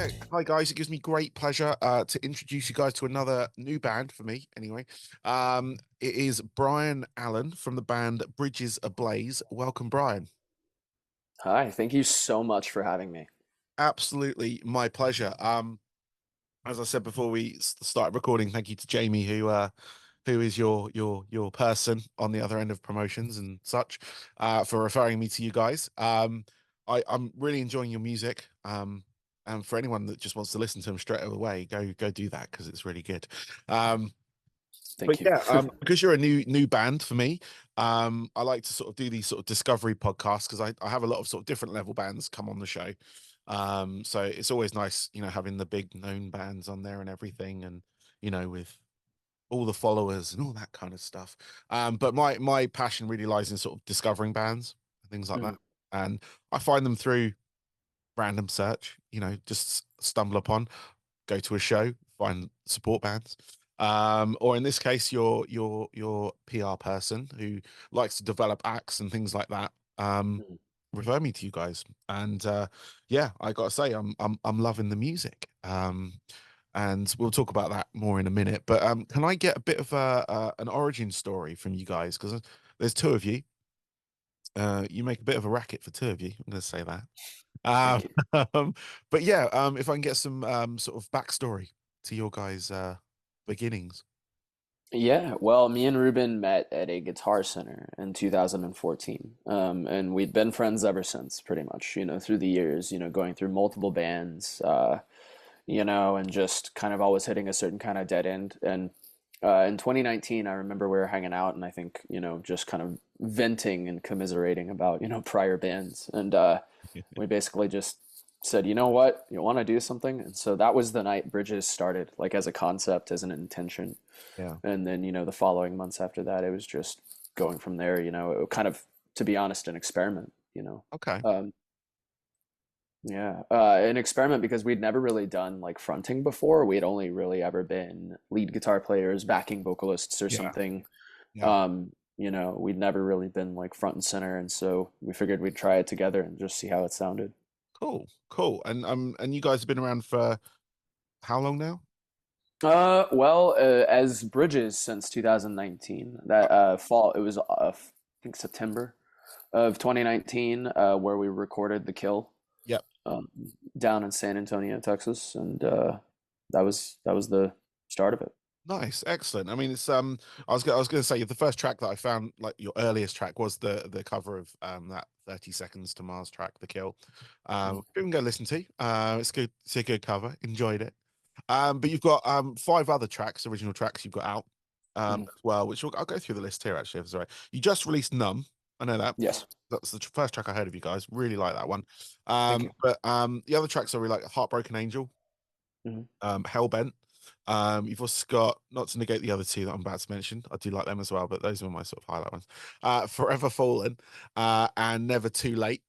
Yeah, hi guys. It gives me great pleasure to introduce you guys to another new band for me. Anyway, it is Brien Allen from the band Bridges Ablaze. Welcome, Brian. Hi, thank you so much for having me. Absolutely my pleasure. As I said before we started recording, thank you to Jamie who is your person on the other end of promotions and such, for referring me to you guys. I'm really enjoying your music. And for anyone that just wants to listen to them straight away, go do that because it's really good. Um, but Thank you. yeah, because you're a new band for me, I like to sort of do these sort of discovery podcasts because I have a lot of sort of different level bands come on the show. So it's always nice, having the big known bands on there and everything, and with all the followers and all that kind of stuff. But my passion really lies in sort of discovering bands and things like that. Mhm. And I find them through random search, just stumble upon, go to a show, find support bands. Or in this case, your PR person who likes to develop acts and things like that. Mhm. Refer me to you guys. And yeah, I gotta say, I'm loving the music. And we'll talk about that more in a minute. But can I get a bit of an origin story from you guys? Because there's two of you. You make a bit of a racket for two of you. I'm going to say that. Um, Thank you. but yeah, if I can get some sort of backstory to your guys' beginnings. Yeah, well, me and Ruben met at a guitar center in 2014. And we'd been friends ever since, pretty much, through the years, going through multiple bands, and just kind of always hitting a certain kind of dead end. And in 2019, I remember we were hanging out and I think, just kind of venting and commiserating about, prior bands. And we basically just said, you know what, you want to do something? And so that was the night Bridges started, like as a concept, as an intention. Yeah. And then, the following months after that, it was just going from there, it kind of, to be honest, an experiment. Okay. Um, yeah, an experiment because we'd never really done like fronting before. We had only really ever been lead guitar players, backing vocalists or Yeah. something. Yeah. We'd never really been like front and center, and so we figured we'd try it together and just see how it sounded. Cool. Cool. And you guys have been around for how long now? As Bridges since 2019. That fall, it was I think September of 2019, where we recorded The Kill, Yep. um, down in San Antonio, Texas, and that was the start of it. Nice, excellent. I mean, it's I was gonna say the first track that I found, like your earliest track, was the cover of that 30 Seconds to Mars track, The Kill. Mm, You can go listen to. It's good, it's a good cover. Enjoyed it. But you've got five other tracks, original tracks you've got out mhm. as well, which I'll go through the list here actually, if it's all right. You just released Numb. I know that. Yes, That's the first track I heard of you guys. Really like that one. thank you. But the other tracks are really like Heartbroken Angel, Mhm. Hellbent. You've also got, not to negate the other two that I'm about to mention, I do like them as well, but those are my sort of highlight ones. Forever Fallen, and Never Too Late.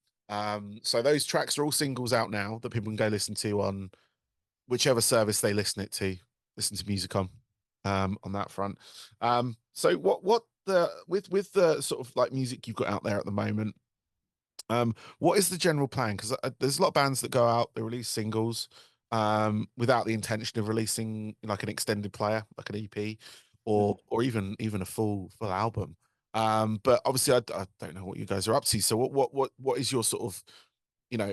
So those tracks are all singles out now that people can go listen to on whichever service they listen to music on that front. So what the with the sort of like music you've got out there at the moment, what is the general plan? Because there's a lot of bands that go out, they release singles, without the intention of releasing like an extended player, like an EP, Mhm. or even a full album. But obviously, I don't know what you guys are up to. So what is your sort of,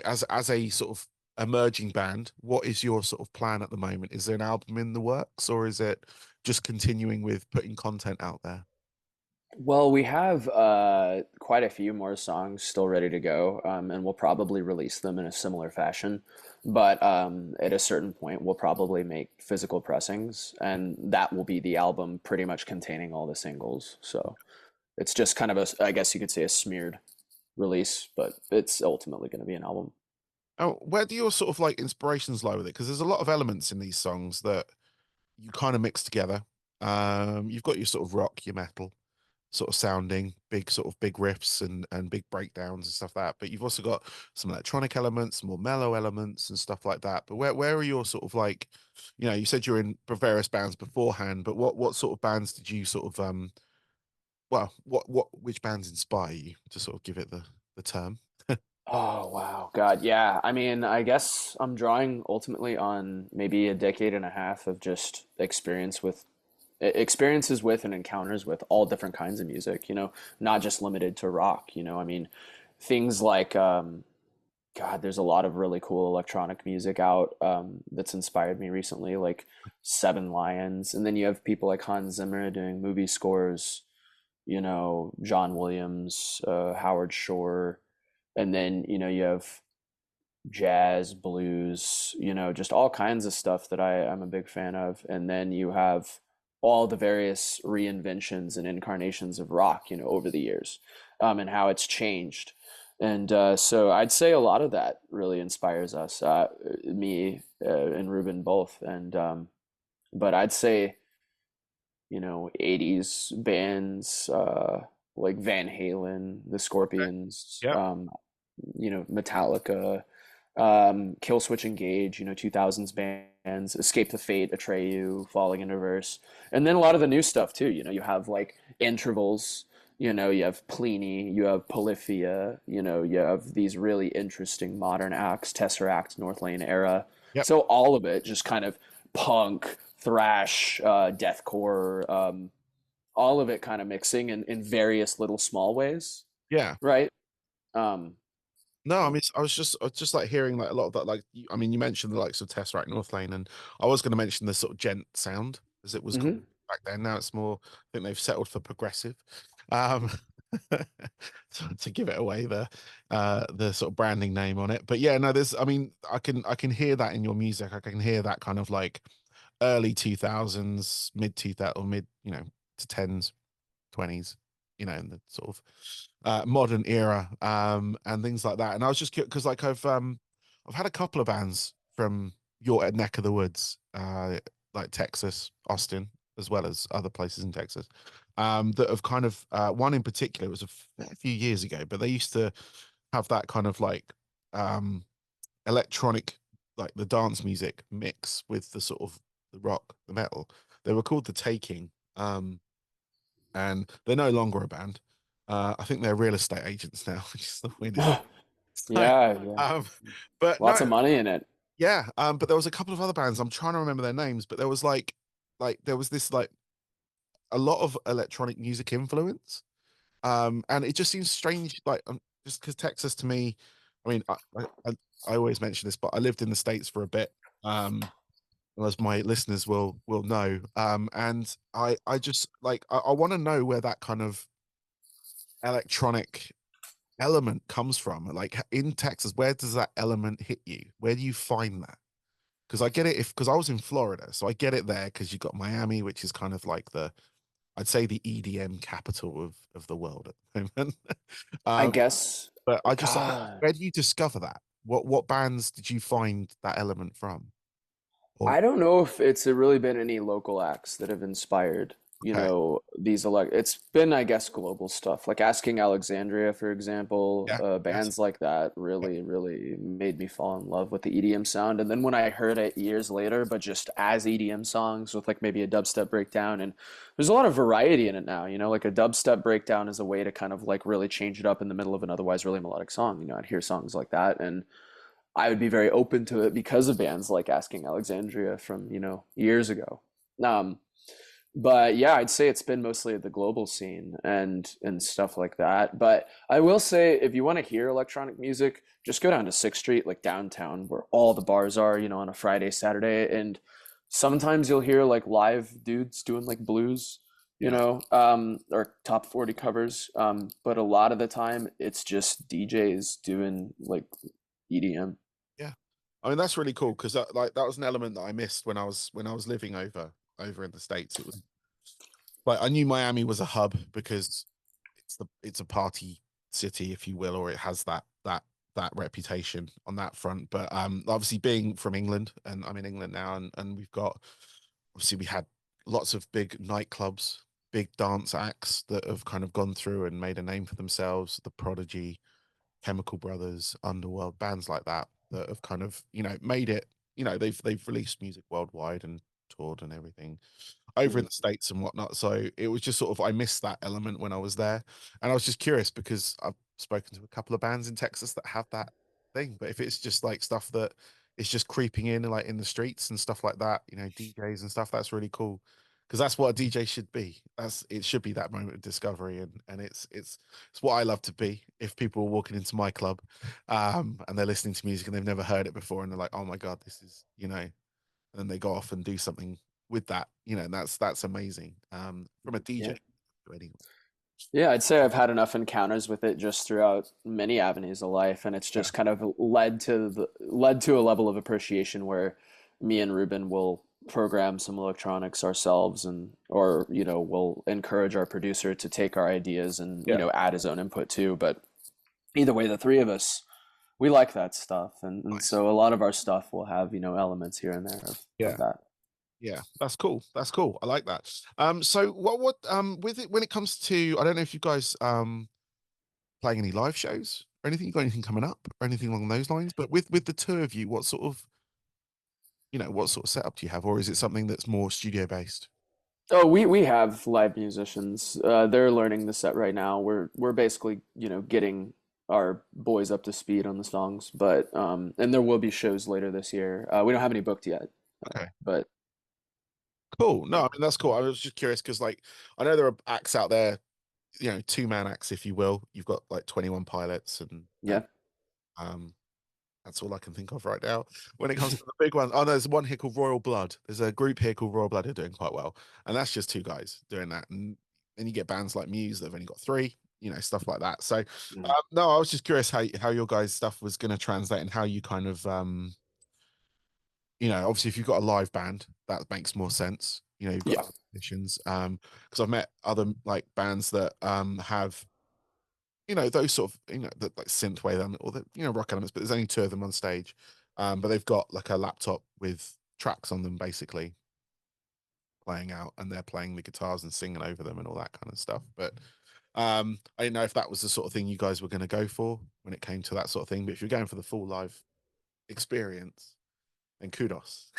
as a sort of emerging band, what is your sort of plan at the moment? Is there an album in the works, or is it just continuing with putting content out there? Well, we have quite a few more songs still ready to go, and we'll probably release them in a similar fashion. But at a certain point, we'll probably make physical pressings, and that will be the album pretty much containing all the singles. So it's just kind of I guess you could say, a smeared release, but it's ultimately going to be an album. Oh, where do your sort of like inspirations lie with it? Because there's a lot of elements in these songs that you kind of mix together. You've got your sort of rock, your metal sort of sounding, big sort of big riffs and big breakdowns and stuff like that. But you've also got some electronic elements, more mellow elements and stuff like that. But where are your sort of like, you said you're in various bands beforehand, but what sort of bands did you sort of well, which bands inspire you to sort of give it the term? Oh, wow. God, yeah. I mean, I guess I'm drawing ultimately on maybe a decade and a half of just experiences with and encounters with all different kinds of music, not just limited to rock, I mean, things like God, there's a lot of really cool electronic music out that's inspired me recently, like Seven Lions. And then you have people like Hans Zimmer doing movie scores, John Williams, Howard Shore. And then, you have jazz, blues, just all kinds of stuff that I'm a big fan of. And then you have all the various reinventions and incarnations of rock, over the years, and how it's changed. And so I'd say a lot of that really inspires us, me and Ruben both. And but I'd say, 80s bands like Van Halen, the Okay. Scorpions, Yep. Metallica, Kill Switch Engage, 2000s bands, Escape the Fate, Atreyu, Falling into Verse, and then a lot of the new stuff too. You have like Intervals, you have Pliny, you have Polyphia, you have these really interesting modern acts, Tesseract, North Lane era. Yep. So all of it just kind of punk, thrash, deathcore, all of it kind of mixing in various little small ways, Yeah. right? Um, No, I mean, I was just like hearing like a lot of that. Like, I mean, you mentioned the likes of Tesseract, North Lane, and I was going to mention the sort of gent sound as it was called mhm. back then. Now it's more. I think they've settled for progressive, um, to give it away the sort of branding name on it. But yeah, no, there's. I mean, I can hear that in your music. I can hear that kind of like early 2000s, mid 2000 or mid, to tens 20s, in the sort of modern era, and things like that. And I was just because like I've had a couple of bands from your neck of the woods, like Texas, Austin, as well as other places in Texas, that have kind of one in particular, it was a fair few years ago, but they used to have that kind of like um electronic, like the dance music mix with the sort of the rock, the metal. They were called The Taking. And they're no longer a band. I think they're real estate agents now, which is the weirdest. So, Yeah, yeah. um, but Lots no, of money in it. yeah. But there was a couple of other bands. I'm trying to remember their names, but there was like there was this like a lot of electronic music influence. And it just seems strange, like just because Texas to me, I mean, I always mention this, but I lived in the States for a bit. As my listeners will know. And I just like I want to know where that kind of electronic element comes from. Like in Texas, where does that element hit you? Where do you find that? Because I get it if because I was in Florida, so I get it there because you got Miami, which is kind of like the I'd say the EDM capital of the world at the moment. I um, guess, but I just like God, where do you discover that? What bands did you find that element from? Or I don't know if it's really been any local acts that have inspired, okay, it's been, I guess, global stuff. Like Asking Alexandria, for example, yeah, yes, bands like that yep, really, really made me fall in love with the EDM sound. And then when I heard it years later, but just as EDM songs with like maybe a dubstep breakdown, and there's a lot of variety in it now, like a dubstep breakdown is a way to kind of like really change it up in the middle of an otherwise really melodic song. I'd hear songs like that and I would be very open to it because of bands like Asking Alexandria from, years ago. Um, but yeah, I'd say it's been mostly the global scene and stuff like that. But I will say, if you want to hear electronic music, just go down to Sixth Street, like downtown, where all the bars are, on a Friday, Saturday, and sometimes you'll hear like live dudes doing like blues, yeah, or top 40 covers. But a lot of the time, it's just DJs doing like EDM. yeah. I mean that's really cool because that was an element that I missed when I was living over in the States. It was like I knew Miami was a hub because it's a party city, if you will, or it has that reputation on that front. But obviously being from England, and I'm in England now, and we've got obviously we had lots of big nightclubs, big dance acts that have kind of gone through and made a name for themselves. The Prodigy, Chemical Brothers, Underworld, bands like that that have kind of made it. They've released music worldwide and toured and everything over in the States and whatnot. So it was just sort of I missed that element when I was there, and I was just curious because spoken to a couple of bands in Texas that have that thing. But if it's just like stuff that is just creeping in, like in the streets and stuff like that, DJs and stuff, that's really cool. Because that's what a DJ should be. It should be that moment of discovery, and it's what I love to be. If people are walking into my club, and they're listening to music and they've never heard it before, and they're like, "Oh my God, this is," and then they go off and do something with that, and that's amazing. From a DJ Yeah. anyway. Yeah, I'd say I've had enough encounters with it just throughout many avenues of life, and it's Yeah. just kind of led to a level of appreciation where me and Ruben will program some electronics ourselves, and or we'll encourage our producer to take our ideas and Yeah. add his own input too. But either way, the three of us, we like that stuff, and Nice. so a lot of our stuff will have elements here and there of Yeah. that. Yeah, that's cool. That's cool. I like that. So what with it when it comes to, I don't know if you guys playing any live shows or anything, you got anything coming up or anything along those lines, but with the two of you, what sort of setup do you have, or is it something that's more studio based? Oh, we have live musicians. They're learning the set right now. We're basically, getting our boys up to speed on the songs, but and there will be shows later this year. We don't have any booked yet, Okay. but Cool. No, yeah, I mean that's cool. I was just curious because like I know there are acts out there, two-man acts, if you will. You've got like 21 Pilots and yeah, um that's all I can think of right now. When it comes to the big ones, oh, there's one here called Royal Blood. There's a group here called Royal Blood who are doing quite well, and that's just two guys doing that. And then you get bands like Muse that have only got three, stuff like that. So, Mhm. no, I was just curious how your guys' stuff was going to translate and how you kind of, obviously if you've got a live band, that makes more sense. You've got Yeah, other musicians, because I've met other like bands that have those sort of that like synthwave element or the rock elements, but there's only two of them on stage, but they've got like a laptop with tracks on them basically playing out, and they're playing the guitars and singing over them and all that kind of stuff. But I didn't know if that was the sort of thing you guys were going to go for when it came to that sort of thing. But if you're going for the full live experience, then kudos.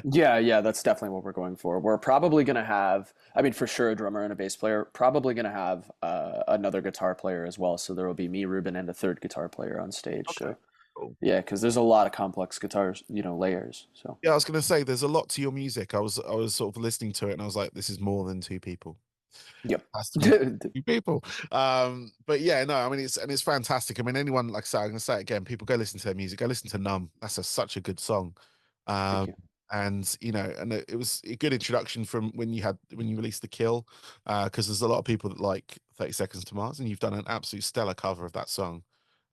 yeah. That's definitely what we're going for. We're probably gonna have, I mean, for sure, a drummer and a bass player. Probably gonna have another guitar player as well. So there will be me, Ruben, and a third guitar player on stage. Okay, So cool. yeah, because there's a lot of complex guitars, layers. So. Yeah, I was going to say there's a lot to your music. I was sort of listening to it and I was like, this is more than two people. Yep. Has to be two people. But yeah, no, I mean it's fantastic. I mean, anyone, like I said, I'm gonna say it again, people go listen to their music, go listen to Numb. That's such a good song. Thank Um you. and it was a good introduction from when you released The Kill, because there's a lot of people that like 30 Seconds to Mars, and you've done an absolute stellar cover of that song.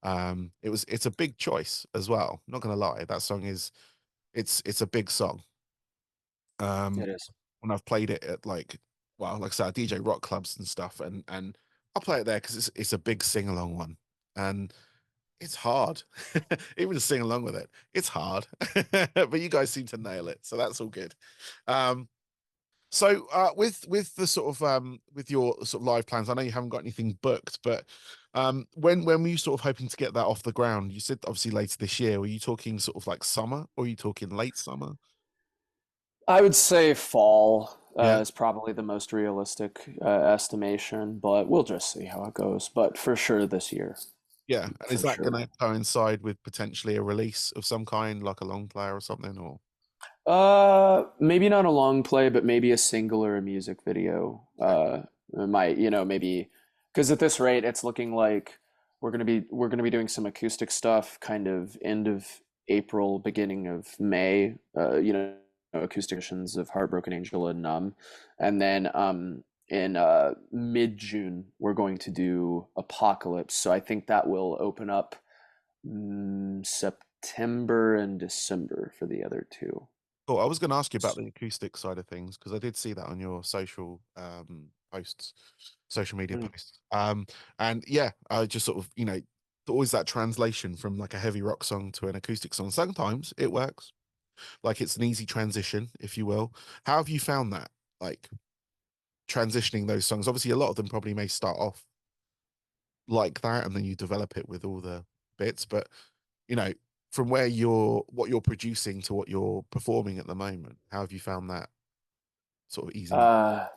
It's a big choice as well. Not gonna lie, that song it's a big song. Um It is. when I've played it at like I said, DJ rock clubs and stuff, and I'll play it there because it's a big sing along one, and it's hard, even to sing along with it. It's hard, but you guys seem to nail it, so that's all good. Um, so with the sort of with your sort of live plans, I know you haven't got anything booked, but when were you sort of hoping to get that off the ground? You said obviously later this year. Were you talking sort of like summer, or are you talking late summer? I would say fall Yeah. is probably the most realistic estimation, but we'll just see how it goes. But for sure this year, Yeah, and is for that going sure. to coincide with potentially a release of some kind, like a long player or something? Or Maybe not a long play, but maybe a single or a music video. okay, It might, maybe because at this rate, it's looking like we're gonna be doing some acoustic stuff, kind of end of April, beginning of May. Acoustic versions of Heartbroken Angel and Numb, and then in mid June we're going to do Apocalypse. So I think that will open up September and December for the other two. cool. I was going to ask you about the acoustic side of things because I did see that on your social posts, social media Mm. posts. And yeah, I just sort of always that translation from like a heavy rock song to an acoustic song. Sometimes it works, like it's an easy transition, if you will. How have you found that? Like transitioning those songs. Obviously, a lot of them probably may start off like that, and then you develop it with all the bits. But you know, from what you're producing to what you're performing at the moment, how have you found that sort of easing up? Uh,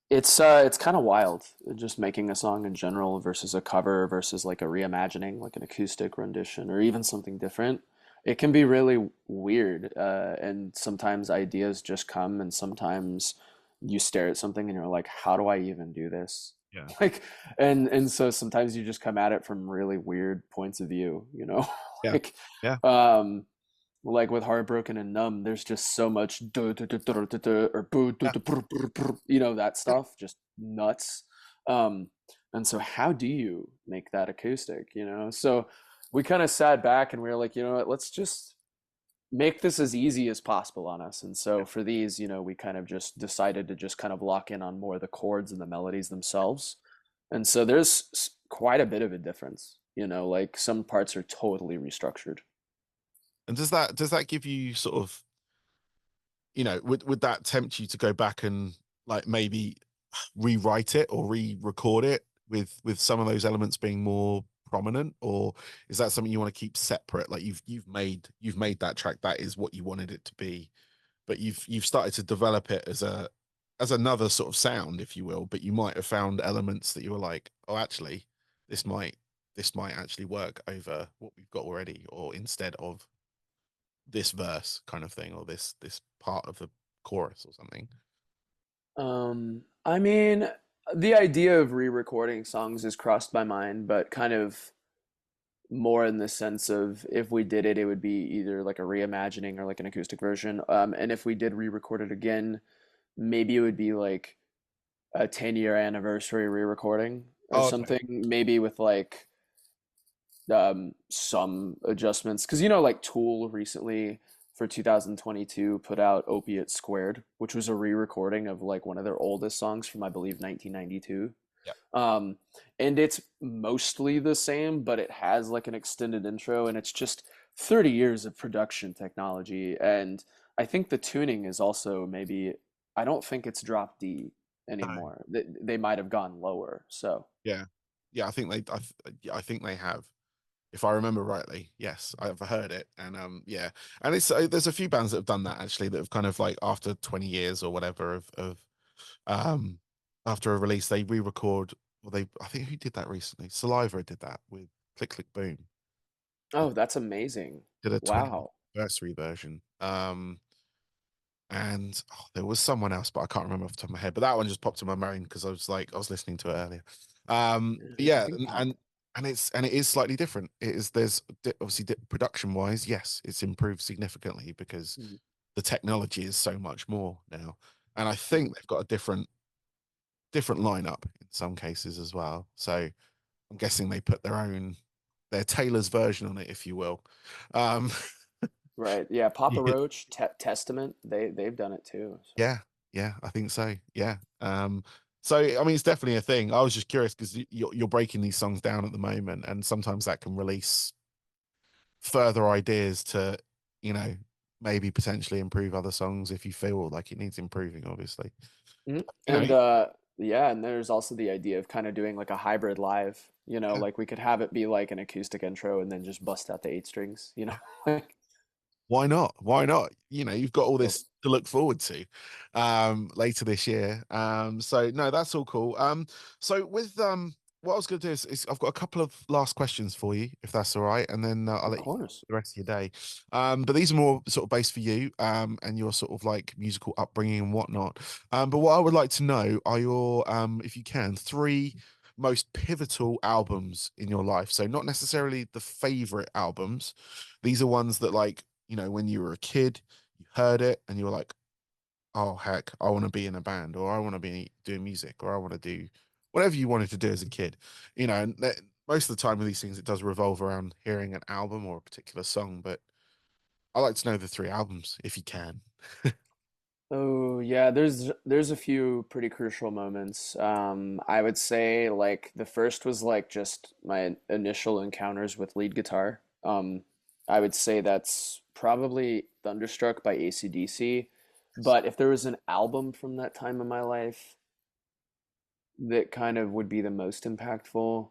It's kind of wild, just making a song in general versus a cover versus like a reimagining, like an acoustic rendition or even something different. It can be really weird, and sometimes ideas just come, and sometimes you stare at something and you're like, "How do I even do this?" Yeah. Like, and so sometimes you just come at it from really weird points of view, you know? Yeah. Like, Yeah. um, like with Heartbroken and Numb, there's just so much duh, duh, duh, duh, duh, duh, or boo, duh, Yeah. duh, brr, brr, brr, you know, that Yeah. stuff, just nuts. Um, and so how do you make that acoustic, you know? So we kind of sat back and we were like, you know what, let's just make this as easy as possible on us. And so for these, you know, we kind of just decided to just kind of lock in on more of the chords and the melodies themselves. And so there's quite a bit of a difference, you know, like some parts are totally restructured. And does that give you sort of, would that tempt you to go back and like maybe rewrite it or re-record it with some of those elements being more prominent, or is that something you want to keep separate? Like you've made that track, that is what you wanted it to be, but you've started to develop it as another sort of sound, if you will, but you might have found elements that you were like, oh, actually, this might this might actually work over what we've got already, or instead of this verse kind of thing, or this part of the chorus or something. I mean, the idea of re-recording songs has crossed my mind, but kind of more in the sense of if we did it, it would be either like a reimagining or like an acoustic version. And if we did re-record it again, maybe it would be like a 10-year anniversary re-recording or Oh, okay. something, maybe with like some adjustments. Because you know, like Tool recently for 2022 put out Opiate Squared, which was a re-recording of like one of their oldest songs from I believe 1992. Yeah. Um, and it's mostly the same, but it has like an extended intro, and it's just 30 years of production technology. And I think the tuning is also maybe, I don't think it's drop D No. anymore. They might have gone lower. So, Yeah. Yeah, I think they have. If I remember rightly, yes, I've heard it, and yeah, and it's there's a few bands that have done that actually, that have kind of like after 20 years or whatever of um after a release they re-record. Well, they I think who did that recently? Saliva did that with Click Click Boom. They oh, that's amazing. did a 20th Wow. anniversary version. And there was someone else, but I can't remember off the top of my head. But that one just popped in my mind because I was listening to it earlier. I Yeah, think and it is slightly different. It is there's obviously production wise, yes, it's improved significantly because Mhm, the technology is so much more now, and I mhm. think they've got a different lineup in some cases as well. So I'm guessing they put their Taylor's version on it, if you will. Um, Right. Yeah, Papa yeah, Roach, Testament, they've done it too. So. yeah, yeah, I think so. Yeah. So I mean, it's definitely a thing. I was just curious because you're breaking these songs down at the moment, and sometimes that can release further ideas to, you know, maybe potentially improve other songs if you feel like it needs improving, obviously. Mhm. You know, And yeah, and there's also the idea of kind of doing like a hybrid live, you know, yeah, like we could have it be like an acoustic intro and then just bust out the eight strings, you know. yeah. Like, Why not? Why not? You know, you've got all so, this to look forward to later this year. So no, that's all cool. So with what I was gonna do is I've got a couple of last questions for you, if that's all right, and then I'll of let you get course. the rest of your day. But these are more sort of based for you, and your sort of like musical upbringing and whatnot. But what I would like to know are your if you can, three most pivotal albums in your life. So not necessarily the favorite albums. These are ones that like, when you were a kid, you heard it and you were like, oh, heck, I want to be in a band, or I want to be doing music, or I want to do whatever you wanted to do as a kid. And most of the time with these things, it does revolve around hearing an album or a particular song. But I like to know the three albums if you can. Oh yeah, there's a few pretty crucial moments. I would say like the first was like just my initial encounters with lead guitar. I would say that's probably Thunderstruck by AC/DC. But if there was an album from that time in my life that kind of would be the most impactful,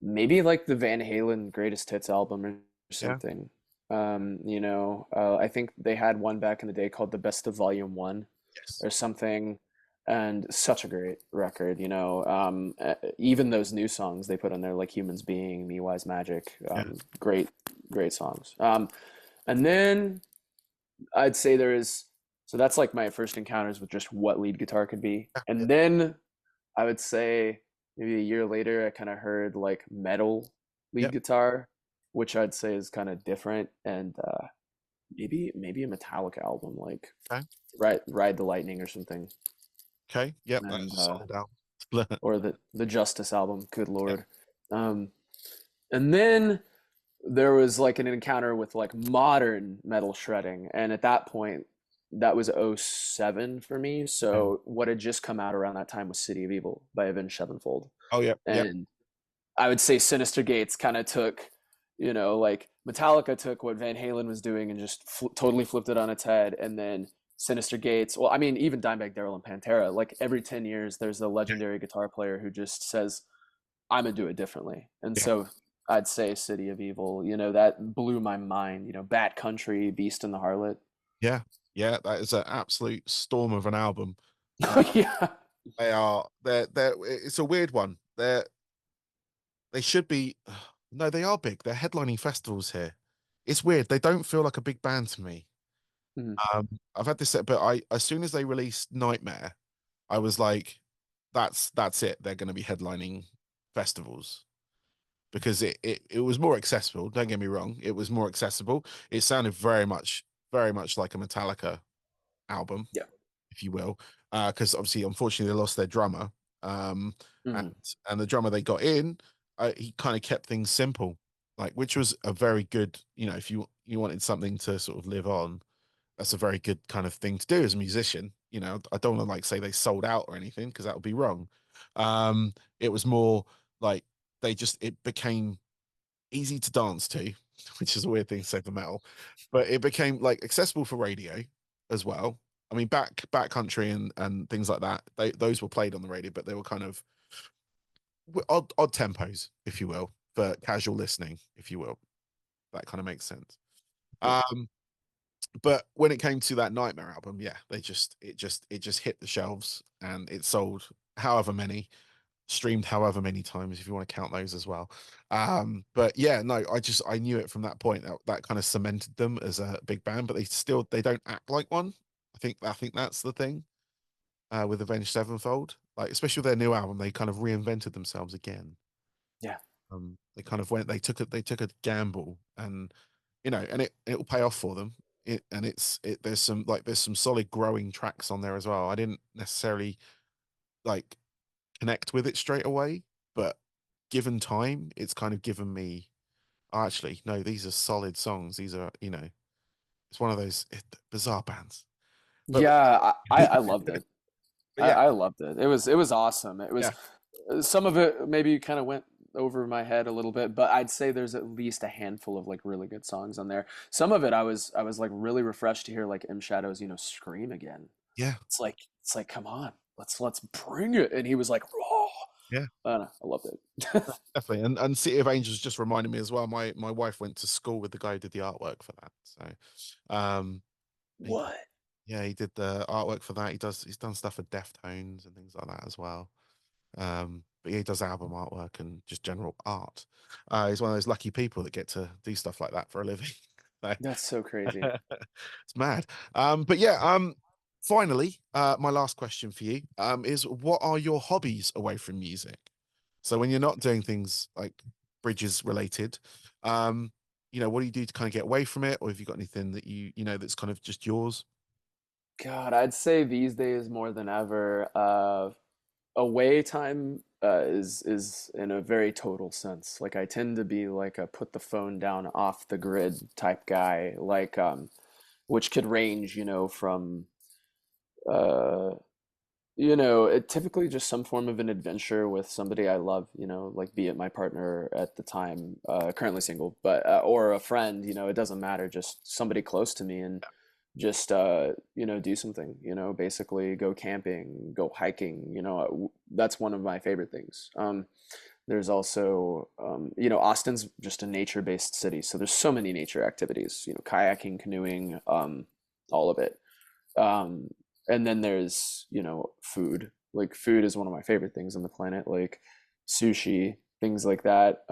maybe like the Van Halen Greatest Hits album or Yeah. something. I think they had one back in the day called the Best of Volume 1 Yes. or something. and such a great record, even those new songs they put on there, like Humans Being, Me Wise Magic, Yeah. great songs. And then I'd say so that's like my first encounters with just what lead guitar could be. Yeah. And then I would say maybe a year later, I kind of heard like metal lead Yep. guitar, which I'd say is kind of different, and maybe a Metallica album like Okay. Ride the Lightning or something, Okay. Yep. That's and a solid album. or the Justice album. Good Yeah. Lord. Um, and then there was like an encounter with like modern metal shredding, and at that point that was '07 for me. Yeah. So what had just come out around that time was City of Evil by Avenged Sevenfold, Oh, yep. Yep. and I would say Sinister Gates kind of took, like Metallica took what Van Halen was doing and just totally flipped it on its head. And then Sinister Gates, well, I mean, even Dimebag Darrell and Pantera, like every 10 years, there's the Yeah. legendary guitar player who just says, I'm going to do it differently. And Yeah. so I'd say City of Evil, that blew my mind. Bat Country, Beast and the Harlot. Yeah. Yeah. That is an absolute storm of an album. Yeah. It's a weird one. They should be, no, they are big. They're headlining festivals here. It's weird. They don't feel like a big band to me. Mhm. I've had this set, but as soon as they released Nightmare, I was like, that's it. They're going to be headlining festivals because it was more accessible. Don't get me wrong, it was more accessible. It sounded very much like a Metallica album, Yeah. if you will, because obviously, unfortunately, they lost their drummer, um, and Mhm. and the drummer they got in, he kind of kept things simple, like which was a very good, if you wanted something to sort of live on, that's a very good kind of thing to do as a musician. I don't want to like say they sold out or anything because that would be wrong. It was more like it became easy to dance to, which is a weird thing to say for metal, but it became like accessible for radio as well. I mean, backcountry and things like that, those were played on the radio, but they were kind of odd tempos, if you will, for casual listening, if you will. That kind of makes sense. Yeah. Um, but when it came to that Nightmare album, yeah, it just hit the shelves and it sold however many, streamed however many times if you want to count those as well. But yeah, no, I knew it from that point that kind of cemented them as a big band, but they don't act like one. I think that's the thing with Avenged Sevenfold, like especially with their new album, they kind of reinvented themselves again. Yeah. They kind of they took a gamble, and and it'll pay off for them. There's some solid growing tracks on there as well. I didn't necessarily like connect with it straight away, but given time, it's kind of given me, "Oh, actually, no, these are solid songs. These are, it's one of those bizarre bands. But Yeah. I loved it. but yeah, I loved it. It was awesome. It was yeah, some of it maybe kind of went over my head a little bit, but I'd say there's at least a handful of like really good songs on there. Some of it I was like really refreshed to hear like M Shadow's, scream again. yeah, It's like come on, let's bring it. And he was like, raw. yeah. I don't know, I loved it. Definitely, and City of Angels just reminded me as well. My wife went to school with the guy who did the artwork for that. So, he, What? yeah, he did the artwork for that. He's done stuff for Deftones and things like that as well. But yeah, he does album artwork and just general art. He's one of those lucky people that get to do stuff like that for a living. So, That's so crazy. it's mad. But yeah, finally, my last question for you, is what are your hobbies away from music? So when you're not doing things like Bridges related, what do you do to kind of get away from it? Or have you got anything that that's kind of just yours? God, I'd say these days more than ever, away time is in a very total sense. Like I tend to be like a put the phone down off the grid type guy, like which could range, from uh it typically just some form of an adventure with somebody I love, like be it my partner at the time, currently single, but or a friend, it doesn't matter, just somebody close to me, and just do something, basically go camping, go hiking, that's one of my favorite things. There's also Austin's just a nature-based city, so there's so many nature activities, kayaking, canoeing, all of it. And then there's, food. Like food is one of my favorite things on the planet, like sushi, things like that.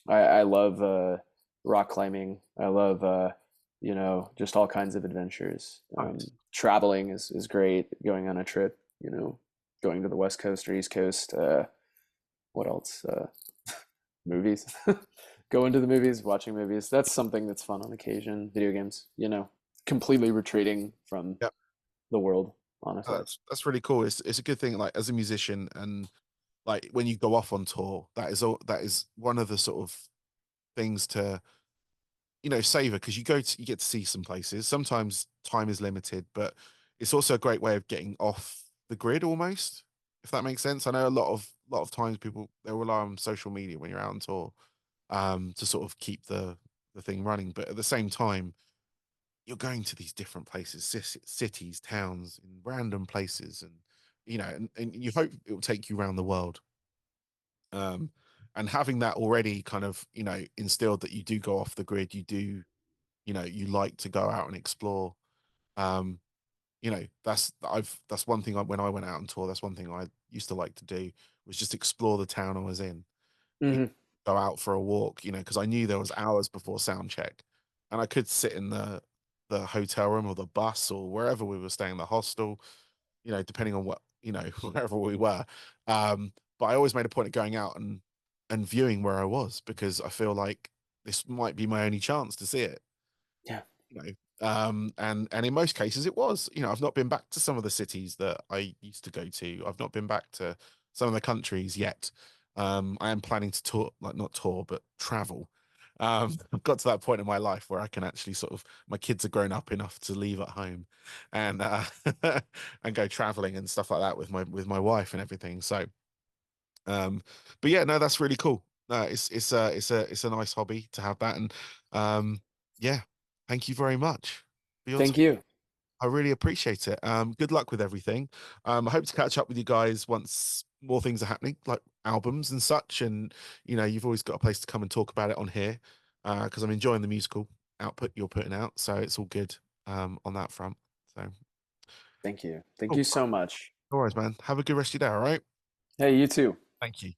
I love rock climbing. I love just all kinds of adventures. Nice. Traveling is great. Going on a trip, going to the West Coast or East Coast. What else? Movies. Going to the movies, watching movies. That's something that's fun on occasion. Video games, completely retreating from Yeah, the world, honestly. that's really cool. It's a good thing, like as a musician, and like when you go off on tour, that is one of the sort of things to savor, because you get to see some places. Sometimes time is limited, but it's also a great way of getting off the grid almost, if that makes sense. I know a lot of times people they rely on social media when you're out on tour, to sort of keep the thing running, but at the same time you're going to these different places, cities, towns, in random places, and and you hope it will take you around the world. um and having that already kind of instilled, that you do go off the grid, you like to go out and explore. um that's one thing, when I went out on tour, that's one thing I used to like to do, was just explore the town I was in. You Hmm. go out for a walk, because I knew there was hours before sound check, and I could sit in the hotel room or the bus or wherever we were staying, the hostel, depending on what, wherever we were. But I always made a point of going out and viewing where I was, because I feel like this might be my only chance to see it. Yeah. you know and in most cases it was. I've not been back to some of the cities that I used to go to. I've not been back to some of the countries yet. I am planning to tour, like not tour but travel. I've got to that point in my life where I can actually sort of, my kids are grown up enough to leave at home, and and go traveling and stuff like that with my wife and everything. So um, but yeah, no, that's really cool. No, it's a nice hobby to have that, and yeah, thank you very much for your time. Thank you. I really appreciate it. Good luck with everything. I hope to catch up with you guys once more things are happening, like albums and such. And you've always got a place to come and talk about it on here, because I'm enjoying the musical output you're putting out, so it's all good on that front. So, Thank you. Thank oh, you so much. no worries, man. Have a good rest of your day. All right. Hey, you too. Thank you.